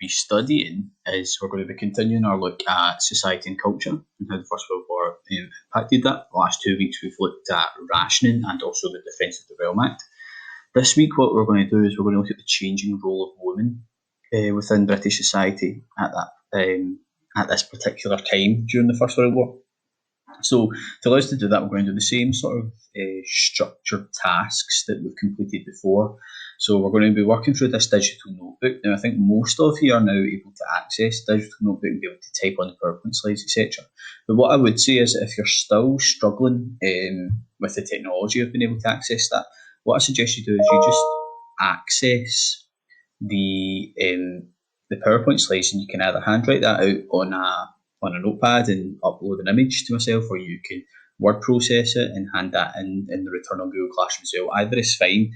be studying is we're going to be continuing our look at society and culture and how the First World War impacted that. The last 2 weeks we've looked at rationing and also the Defence of the Realm Act. This week what we're going to do is we're going to look at the changing role of women within British society at this particular time during the First World War. So to allow us to do that, we're going to do the same sort of structured tasks that we've completed before. So we're going to be working through this digital notebook. Now I think most of you are now able to access digital notebook and be able to type on the PowerPoint slides, etc. But what I would say is that if you're still struggling with the technology of being able to access that, what I suggest you do is you just access the PowerPoint slides, and you can either handwrite that out on a notepad and upload an image to myself, or you can word process it and hand that in the return on Google Classroom as well. Either is fine,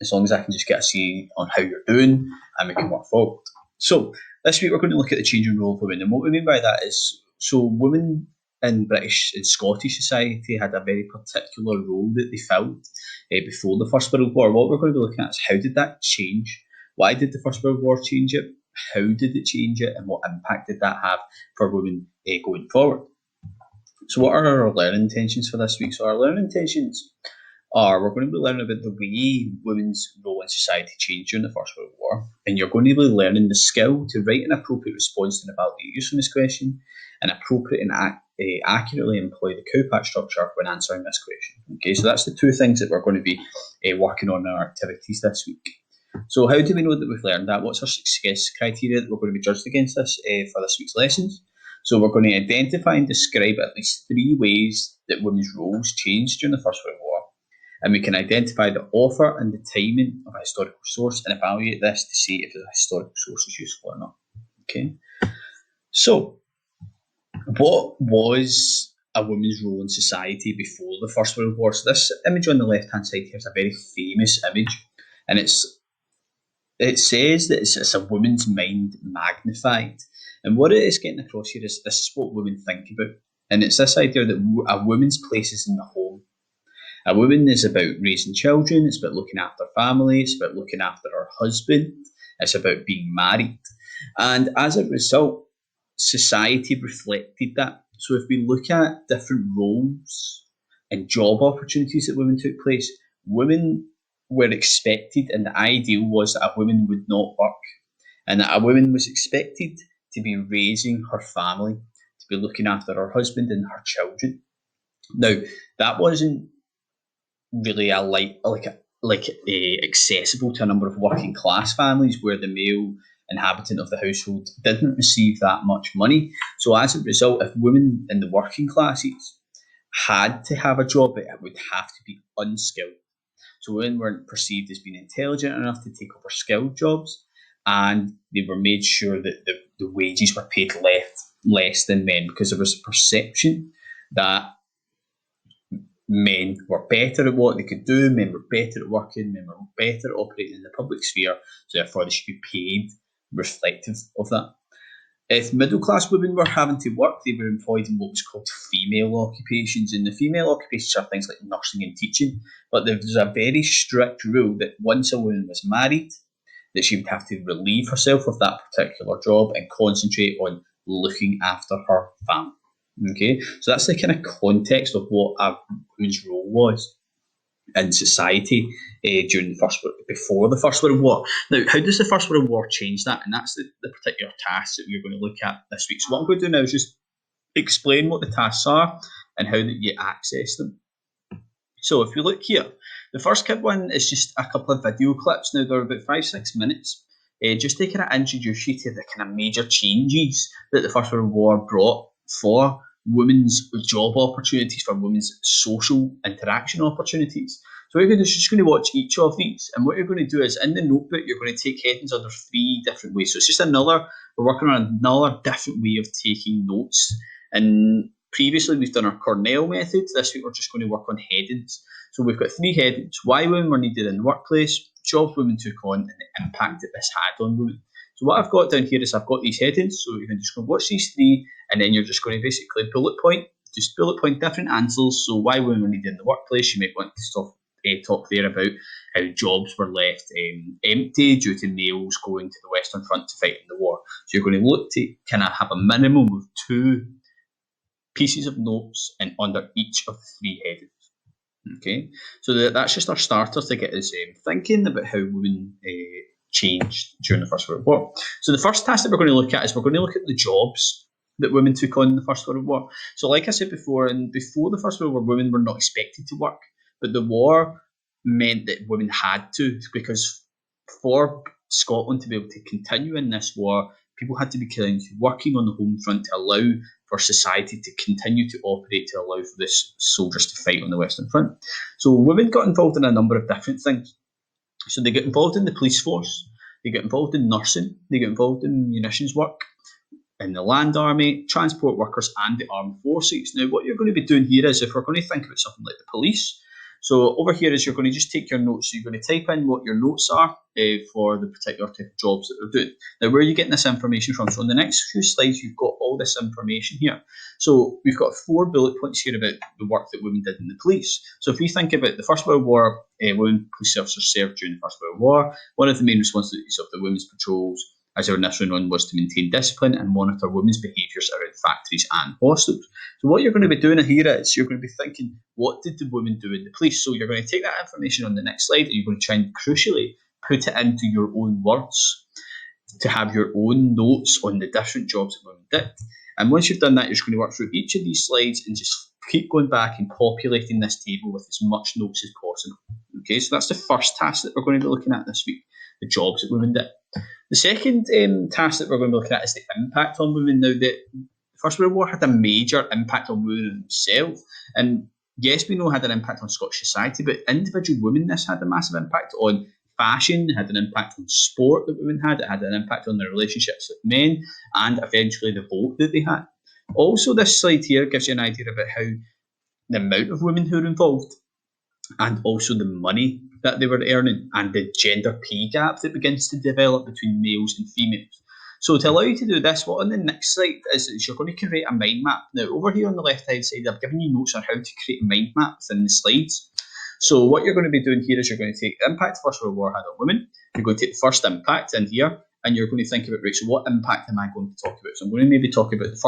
as long as I can just get a see on how you're doing and we can work forward. So this week we're going to look at the changing role of women, and what we mean by that is, so women in British and Scottish society had a very particular role that they filled before the First World War. What we're going to be looking at is how did that change? Why did the First World War change it? How did it change it? And what impact did that have for women going forward? So what are our learning intentions for this week? So our learning intentions are, we're going to be learning about the way women's role in society changed during the First World War, and you're going to be learning the skill to write an appropriate response to an evaluate usefulness question, and appropriate and accurately employ the cowpath structure when answering this question. Okay, so that's the two things that we're going to be working on in our activities this week. So how do we know that we've learned that? What's our success criteria that we're going to be judged against this for this week's lessons? So we're going to identify and describe at least 3 ways that women's roles changed during the First World War. And we can identify the author and the timing of a historical source and evaluate this to see if the historical source is useful or not. Okay. So what was a woman's role in society before the First World War? So this image on the left-hand side here is a very famous image, and it says that it's a woman's mind magnified. And what it is getting across here is this is what women think about. And it's this idea that a woman's place is in the home. A woman is about raising children, it's about looking after family, it's about looking after her husband, it's about being married. And as a result, society reflected that. So if we look at different roles and job opportunities that women took place, women were expected, and the ideal was that a woman would not work, and that a woman was expected to be raising her family, to be looking after her husband and her children. Now, that wasn't really accessible to a number of working class families where the male inhabitant of the household didn't receive that much money. So as a result, if women in the working classes had to have a job, it would have to be unskilled. So women weren't perceived as being intelligent enough to take over skilled jobs, and they were made sure that the wages were paid less than men, because there was a perception that men were better at what they could do, men were better at working, men were better at operating in the public sphere, so therefore they should be paid reflective of that. If middle-class women were having to work, they were employed in what was called female occupations, and the female occupations are things like nursing and teaching, but there was a very strict rule that once a woman was married, that she would have to relieve herself of that particular job and concentrate on looking after her family. Okay, so that's the kind of context of what a woman's role was in society before the First World War. Now, how does the First World War change that? And that's the particular task that we're going to look at this week. So what I'm going to do now is just explain what the tasks are and how that you access them. So if we look here, the first one is just a couple of video clips. Now, they're about 5-6 minutes, just to kind of introduce you to the kind of major changes that the First World War brought for women's job opportunities, for women's social interaction opportunities. So what you're going to do is just going to watch each of these, and what you're going to do is in the notebook you're going to take headings under 3 different ways. So it's just we're working on another different way of taking notes. And previously we've done our Cornell method. This week we're just going to work on headings. So we've got 3 headings: why women were needed in the workplace, jobs women took on, and the impact that this had on women. So what I've got down here is I've got these headings, so you can just go watch these 3, and then you're just going to basically bullet point different answers. So why women were needed in the workplace, you might want to talk there about how jobs were left empty due to males going to the Western Front to fight in the war. So you're going to look to kind of have a minimum of 2 pieces of notes and under each of the 3 headings. Okay, so that's just our starter to get us thinking about how women changed during the First World War. So the first task that we're going to look at is we're going to look at the jobs that women took on in the First World War. So like I said before, and before the First World War, women were not expected to work, but the war meant that women had to, because for Scotland to be able to continue in this war, people had to be working on the home front to allow for society to continue to operate, to allow for the soldiers to fight on the Western Front. So women got involved in a number of different things. So they get involved in the police force, they get involved in nursing, they get involved in munitions work, in the land army, transport workers, and the armed forces. Now, what you're going to be doing here is, if we're going to think about something like the police, so over here is you're going to just take your notes. So you're going to type in what your notes are for the particular type of jobs that they're doing. Now, where are you getting this information from? So on the next few slides, you've got all this information here. So we've got 4 bullet points here about the work that women did in the police. So if we think about the First World War, women police officers served during the First World War. One of the main responsibilities of the women's patrols, as our initial run, was to maintain discipline and monitor women's behaviours around factories and hostels. So what you're going to be doing here is you're going to be thinking, what did the women do in the police? So you're going to take that information on the next slide and you're going to try and crucially put it into your own words to have your own notes on the different jobs that women did. And once you've done that, you're just going to work through each of these slides and just keep going back and populating this table with as much notes as possible. Okay, so that's the first task that we're going to be looking at this week, the jobs that women did. The second task that we're going to be looking at is the impact on women. Now, the First World War had a major impact on women themselves. And yes, we know it had an impact on Scottish society, but individual women, this had a massive impact on fashion, it had an impact on sport that women had, it had an impact on their relationships with men, and eventually the vote that they had. Also, this slide here gives you an idea about how the amount of women who were involved, and also the money that they were earning, and the gender pay gap that begins to develop between males and females. So to allow you to do this, what on the next slide is you're going to create a mind map. Now, over here on the left-hand side, I've given you notes on how to create a mind map within the slides. So what you're going to be doing here is you're going to take the impact the First World War had on women. You're going to take the first impact in here, and you're going to think about, right, so what impact am I going to talk about? So I'm going to maybe talk about the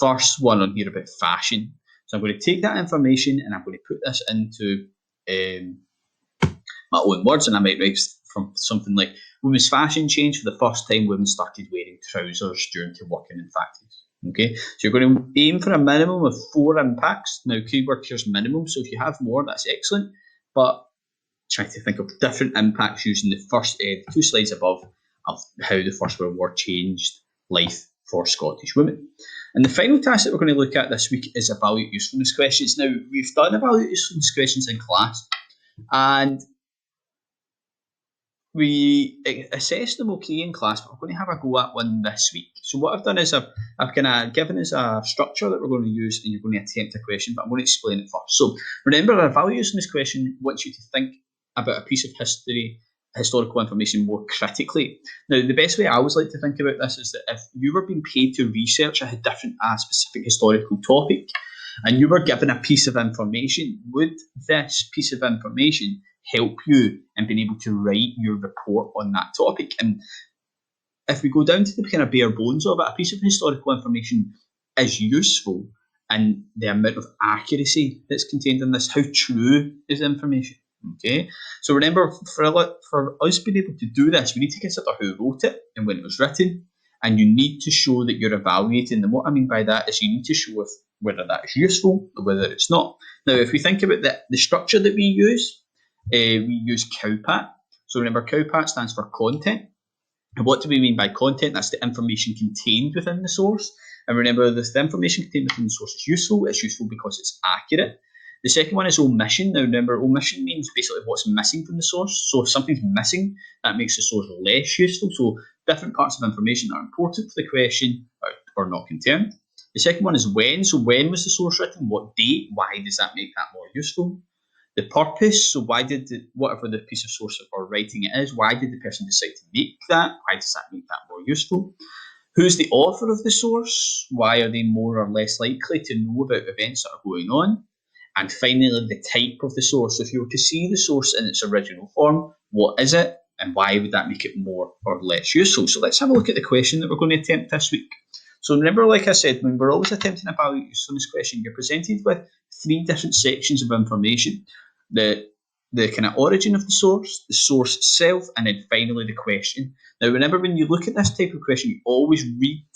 first one on here about fashion. So I'm going to take that information and I'm going to put this into my own words, and I might write from something like, women's fashion changed for the first time, women started wearing trousers during to working in factories. Okay, so you're going to aim for a minimum of 4 impacts. Now, keyword here's minimum, so if you have more, that's excellent, but try to think of different impacts using the first 2 slides above of how the First World War changed life for Scottish women. And the final task that we're going to look at this week is evaluate usefulness questions. Now, we've done evaluate usefulness questions in class, and we assessed them okay in class, but we're going to have a go at one this week. So what I've done is I've kind of given us a structure that we're going to use, and you're going to attempt a question, but I'm going to explain it first. So remember, our evaluate usefulness question wants you to think about a piece of historical information more critically. Now, the best way I always like to think about this is that if you were being paid to research a different specific historical topic, and you were given a piece of information, would this piece of information help you in being able to write your report on that topic? And if we go down to the kind of bare bones of it, a piece of historical information is useful, and the amount of accuracy that's contained in this, how true is the information? Okay, so remember, for us being able to do this, we need to consider who wrote it and when it was written, and you need to show that you're evaluating. And what I mean by that is you need to show whether that is useful or whether it's not. Now, if we think about the structure that we use COWPAT. So remember, COWPAT stands for content. And what do we mean by content? That's the information contained within the source. And remember, the information contained within the source is useful. It's useful because it's accurate. The second one is omission. Now remember, omission means basically what's missing from the source. So if something's missing, that makes the source less useful. So different parts of information that are important for the question are not contained. The second one is when. So when was the source written? What date? Why does that make that more useful? The purpose. So why did whatever the piece of source or writing it is, why did the person decide to make that? Why does that make that more useful? Who's the author of the source? Why are they more or less likely to know about events that are going on? And finally, the type of the source. So if you were to see the source in its original form, what is it and why would that make it more or less useful? So let's have a look at the question that we're going to attempt this week. So remember, like I said, when we're always attempting to evaluate usefulness question, you're presented with 3 different sections of information. The kind of origin of the source itself, and then finally the question. Now, remember, when you look at this type of question, you always read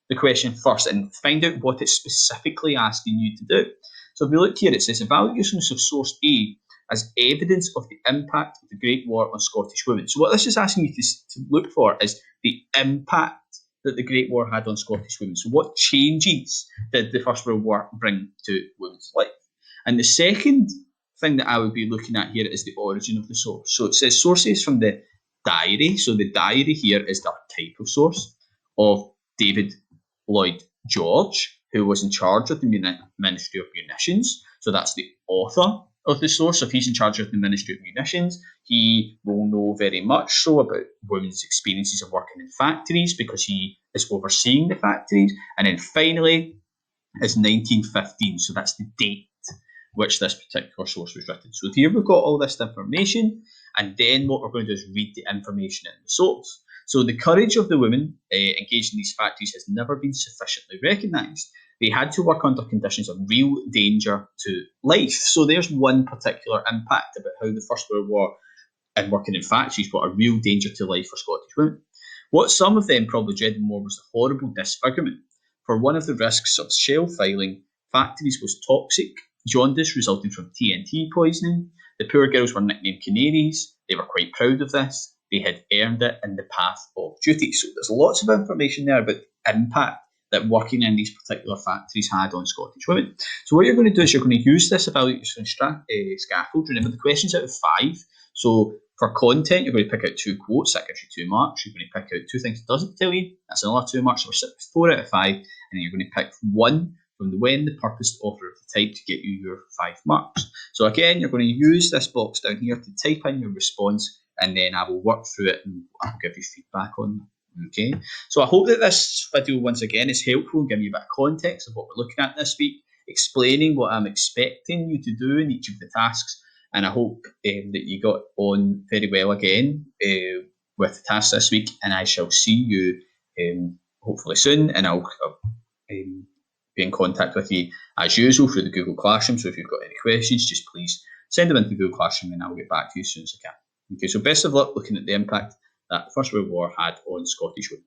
the question first and find out what it's specifically asking you to do. So if we look here, it says evaluate usefulness of source A as evidence of the impact of the Great War on Scottish women. So what this is asking you to look for is the impact that the Great War had on Scottish women. So what changes did the First World War bring to women's life? And the second thing that I would be looking at here is the origin of the source. So it says sources from the diary. So the diary here is the type of source of David Lloyd George, who was in charge of the Ministry of Munitions. So that's the author of the source. So if he's in charge of the Ministry of Munitions, he will know very much so about women's experiences of working in factories because he is overseeing the factories. And then finally is 1915. So that's the date which this particular source was written. So here we've got all this information, and then what we're going to do is read the information in the source. So the courage of the women engaged in these factories has never been sufficiently recognised. They had to work under conditions of real danger to life. So there's one particular impact about how the First World War and working in factories brought a real danger to life for Scottish women. What some of them probably dreaded more was the horrible disfigurement. For one of the risks of shell filing factories was toxic jaundice resulting from TNT poisoning. The poor girls were nicknamed canaries. They were quite proud of this. They had earned it in the path of duty. So there's lots of information there about the impact that working in these particular factories had on Scottish women. So what you're going to do is you're going to use this evaluation scaffold. Remember, the question's out of 5. So for content, you're going to pick out 2 quotes. That gives you 2 marks. You're going to pick out 2 things it doesn't tell you. That's another 2 marks. So we're 4 out of 5. And then you're going to pick 1 from the when, the purpose, the author of the type to get you your 5 marks. So again, you're going to use this box down here to type in your response, and then I will work through it and I'll give you feedback on that. Okay, so I hope that this video once again is helpful and giving you a bit of context of what we're looking at this week, explaining what I'm expecting you to do in each of the tasks, and I hope that you got on very well again with the tasks this week, and I shall see you hopefully soon, and I'll be in contact with you as usual through the Google Classroom. So if you've got any questions, just please send them into the Google Classroom and I'll get back to you as soon as I can. Okay, so best of luck looking at the impact that the First World War had on Scottish women.